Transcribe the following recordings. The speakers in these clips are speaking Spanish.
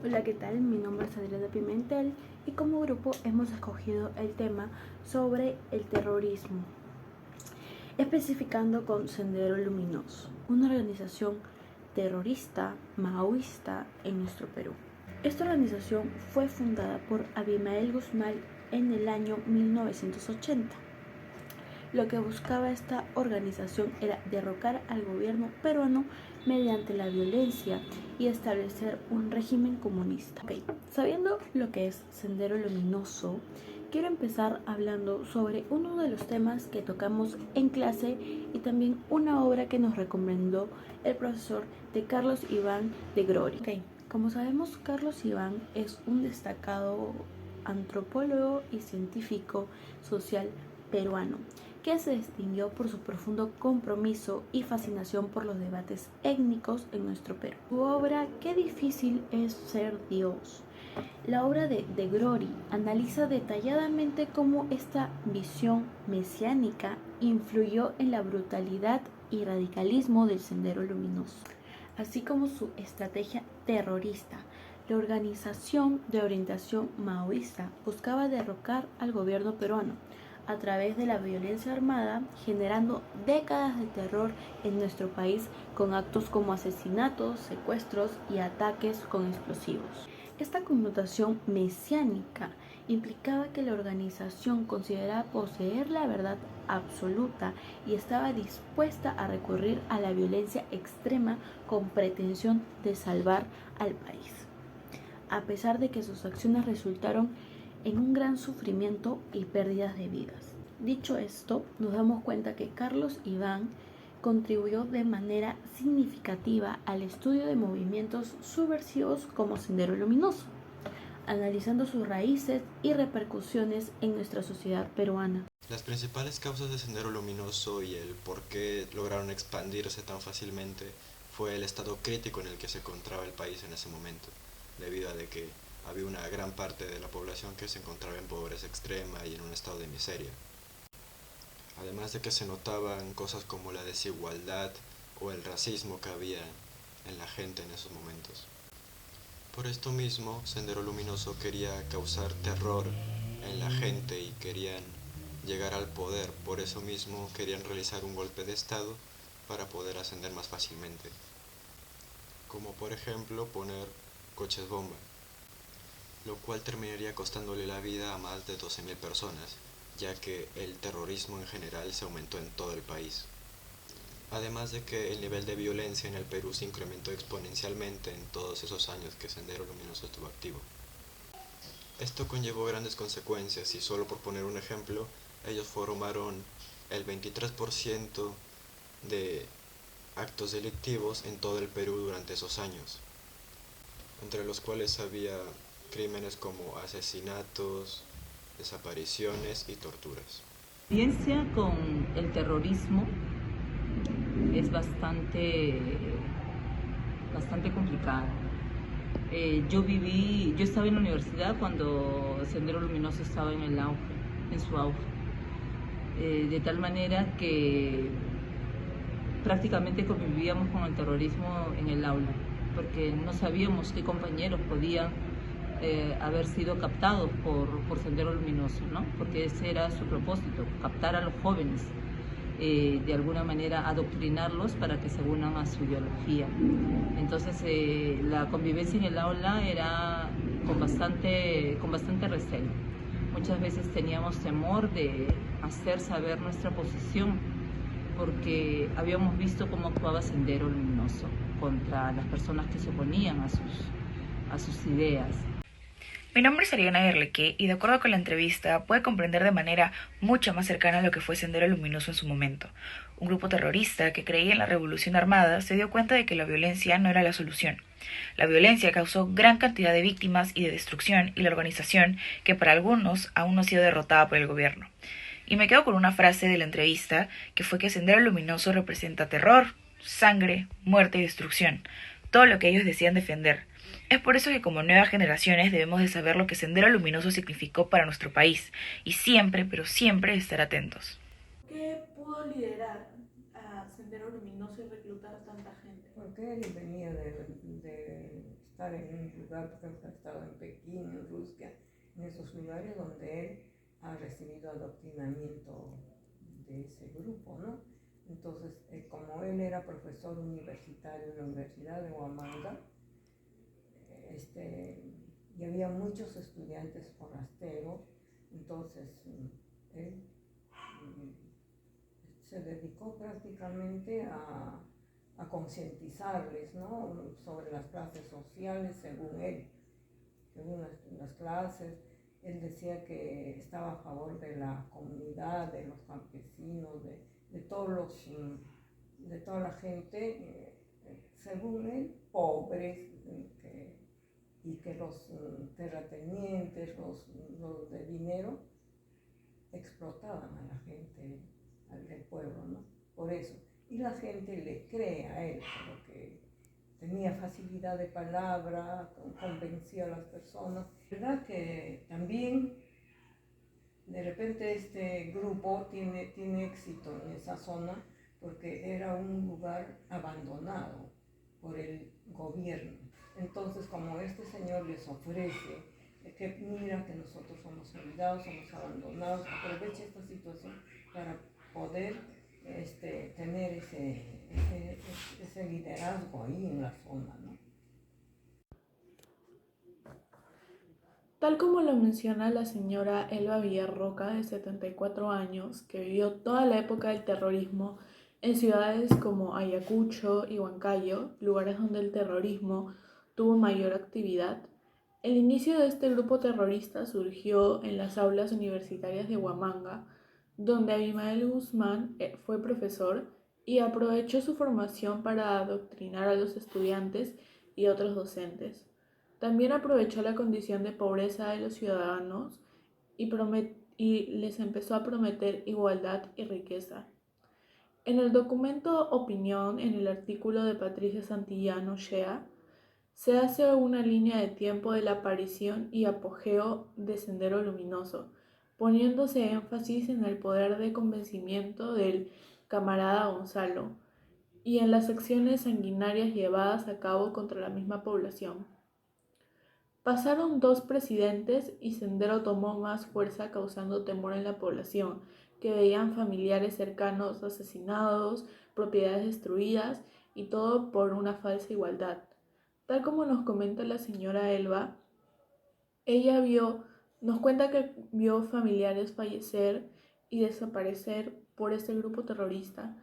Hola, ¿qué tal? Mi nombre es Adriana Pimentel y como grupo hemos escogido el tema sobre el terrorismo, especificando con Sendero Luminoso, una organización terrorista maoísta en nuestro Perú. Esta organización fue fundada por Abimael Guzmán en el año 1980. Lo que buscaba esta organización era derrocar al gobierno peruano mediante la violencia y establecer un régimen comunista. Sabiendo lo que es Sendero Luminoso, quiero empezar hablando sobre uno de los temas que tocamos en clase y también una obra que nos recomendó el profesor de Carlos Iván de Grory. Como sabemos, Carlos Iván es un destacado antropólogo y científico social peruano, que se distinguió por su profundo compromiso y fascinación por los debates étnicos en nuestro Perú. Su obra Qué difícil es ser Dios. La obra de Grory analiza detalladamente cómo esta visión mesiánica influyó en la brutalidad y radicalismo del Sendero Luminoso, así como su estrategia terrorista. La organización de orientación maoísta buscaba derrocar al gobierno peruano a través de la violencia armada, generando décadas de terror en nuestro país con actos como asesinatos, secuestros y ataques con explosivos. Esta connotación mesiánica implicaba que la organización consideraba poseer la verdad absoluta y estaba dispuesta a recurrir a la violencia extrema con pretensión de salvar al país, a pesar de que sus acciones resultaron en un gran sufrimiento y pérdidas de vidas. Dicho esto, nos damos cuenta que Carlos Iván contribuyó de manera significativa al estudio de movimientos subversivos como Sendero Luminoso, analizando sus raíces y repercusiones en nuestra sociedad peruana. Las principales causas de Sendero Luminoso y el por qué lograron expandirse tan fácilmente fue el estado crítico en el que se encontraba el país en ese momento, debido a de que había una gran parte de la población que se encontraba en pobreza extrema y en un estado de miseria. Además de que se notaban cosas como la desigualdad o el racismo que había en la gente en esos momentos. Por esto mismo, Sendero Luminoso quería causar terror en la gente y querían llegar al poder. Por eso mismo querían realizar un golpe de estado para poder ascender más fácilmente. Como por ejemplo poner coches bomba, lo cual terminaría costándole la vida a más de 12.000 personas, ya que el terrorismo en general se aumentó en todo el país. Además de que el nivel de violencia en el Perú se incrementó exponencialmente en todos esos años que Sendero Luminoso estuvo activo. Esto conllevó grandes consecuencias y solo por poner un ejemplo, ellos formaron el 23% de actos delictivos en todo el Perú durante esos años, entre los cuales había crímenes como asesinatos, desapariciones y torturas. La experiencia con el terrorismo es bastante complicada. Yo estaba en la universidad cuando Sendero Luminoso estaba en su auge, de tal manera que prácticamente convivíamos con el terrorismo en el aula, porque no sabíamos qué compañeros podían haber sido captados por Sendero Luminoso, ¿no? Porque ese era su propósito, captar a los jóvenes, de alguna manera adoctrinarlos para que se unan a su ideología. Entonces la convivencia en el aula era con bastante recelo. Muchas veces teníamos temor de hacer saber nuestra posición, porque habíamos visto cómo actuaba Sendero Luminoso contra las personas que se oponían a sus ideas. Mi nombre es Ariana Gerleque y de acuerdo con la entrevista puede comprender de manera mucho más cercana lo que fue Sendero Luminoso en su momento. Un grupo terrorista que creía en la revolución armada se dio cuenta de que la violencia no era la solución. La violencia causó gran cantidad de víctimas y de destrucción y la organización, que para algunos aún no ha sido derrotada por el gobierno. Y me quedo con una frase de la entrevista que fue que Sendero Luminoso representa terror, sangre, muerte y destrucción, todo lo que ellos decían defender. Es por eso que como nuevas generaciones debemos de saber lo que Sendero Luminoso significó para nuestro país y siempre, pero siempre estar atentos. ¿Qué pudo liderar a Sendero Luminoso y reclutar tanta gente? Porque él venía de estar en un lugar, por ejemplo, ha estado en Pekín, en Rusia, en esos lugares donde él ha recibido adoctrinamiento de ese grupo, ¿no? Entonces, como él era profesor universitario en la Universidad de Huamanga, y había muchos estudiantes forasteros, entonces él se dedicó prácticamente a concientizarles, ¿no?, sobre las clases sociales, según él, según las clases. Él decía que estaba a favor de la comunidad, de los campesinos, de toda la gente, según él, pobres, y que los terratenientes, los de dinero, explotaban a la gente del pueblo, ¿no? Por eso. Y la gente le cree a él, porque tenía facilidad de palabra, convencía a las personas. ¿Verdad que también de repente este grupo tiene éxito en esa zona porque era un lugar abandonado por el gobierno? Entonces, como este señor les ofrece que mira que nosotros somos olvidados, somos abandonados, aprovecha esta situación para poder tener ese liderazgo ahí en la zona, ¿no? Tal como lo menciona la señora Elba Villarroca, de 74 años, que vivió toda la época del terrorismo en ciudades como Ayacucho y Huancayo, lugares donde el terrorismo tuvo mayor actividad, el inicio de este grupo terrorista surgió en las aulas universitarias de Huamanga, donde Abimael Guzmán fue profesor y aprovechó su formación para adoctrinar a los estudiantes y otros docentes. También aprovechó la condición de pobreza de los ciudadanos y les empezó a prometer igualdad y riqueza. En el documento Opinión, en el artículo de Patricia Santillano Shea, se hace una línea de tiempo de la aparición y apogeo de Sendero Luminoso, poniéndose énfasis en el poder de convencimiento del camarada Gonzalo y en las acciones sanguinarias llevadas a cabo contra la misma población. Pasaron 2 presidentes y Sendero tomó más fuerza, causando temor en la población, que veían familiares cercanos asesinados, propiedades destruidas y todo por una falsa igualdad. Tal como nos comenta la señora Elba, ella nos cuenta que vio familiares fallecer y desaparecer por este grupo terrorista,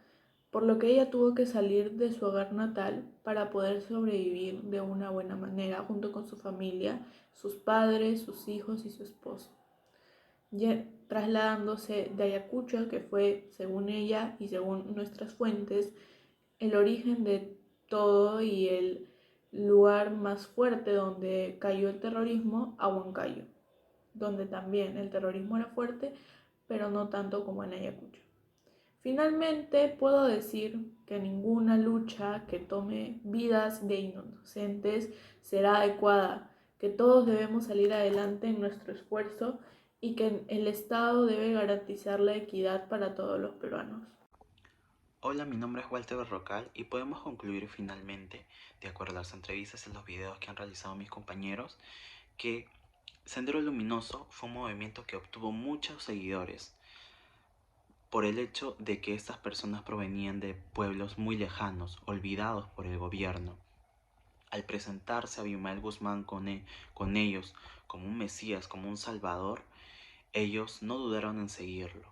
por lo que ella tuvo que salir de su hogar natal para poder sobrevivir de una buena manera junto con su familia, sus padres, sus hijos y su esposo. Trasladándose de Ayacucho, que fue, según ella y según nuestras fuentes, el origen de todo y el lugar más fuerte donde cayó el terrorismo, a Huancayo, donde también el terrorismo era fuerte, pero no tanto como en Ayacucho. Finalmente, puedo decir que ninguna lucha que tome vidas de inocentes será adecuada, que todos debemos salir adelante en nuestro esfuerzo y que el Estado debe garantizar la equidad para todos los peruanos. Hola, mi nombre es Walter Berrocal y podemos concluir finalmente, de acuerdo a las entrevistas y los videos que han realizado mis compañeros, que Sendero Luminoso fue un movimiento que obtuvo muchos seguidores por el hecho de que estas personas provenían de pueblos muy lejanos, olvidados por el gobierno. Al presentarse a Abimael Guzmán con ellos como un mesías, como un salvador, ellos no dudaron en seguirlo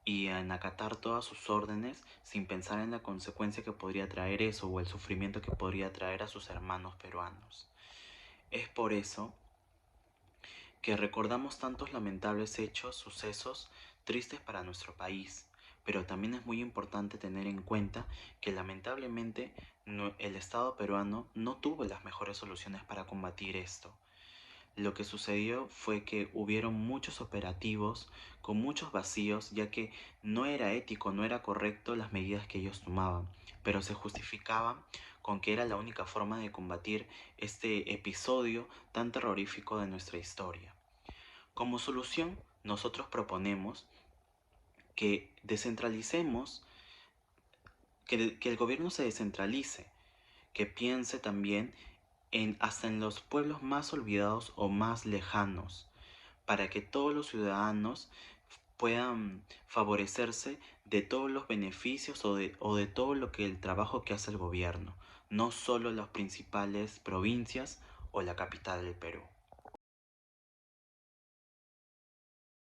y en acatar todas sus órdenes sin pensar en la consecuencia que podría traer eso o el sufrimiento que podría traer a sus hermanos peruanos. Es por eso que recordamos tantos lamentables hechos, sucesos tristes para nuestro país, pero también es muy importante tener en cuenta que lamentablemente el Estado peruano no tuvo las mejores soluciones para combatir esto. Lo que sucedió fue que hubieron muchos operativos con muchos vacíos, ya que no era ético, no era correcto las medidas que ellos tomaban, pero se justificaban con que era la única forma de combatir este episodio tan terrorífico de nuestra historia. Como solución, nosotros proponemos que descentralicemos, que el gobierno se descentralice, que piense también hasta en los pueblos más olvidados o más lejanos, para que todos los ciudadanos puedan favorecerse de todos los beneficios o de todo lo que el trabajo que hace el gobierno, no solo las principales provincias o la capital del Perú.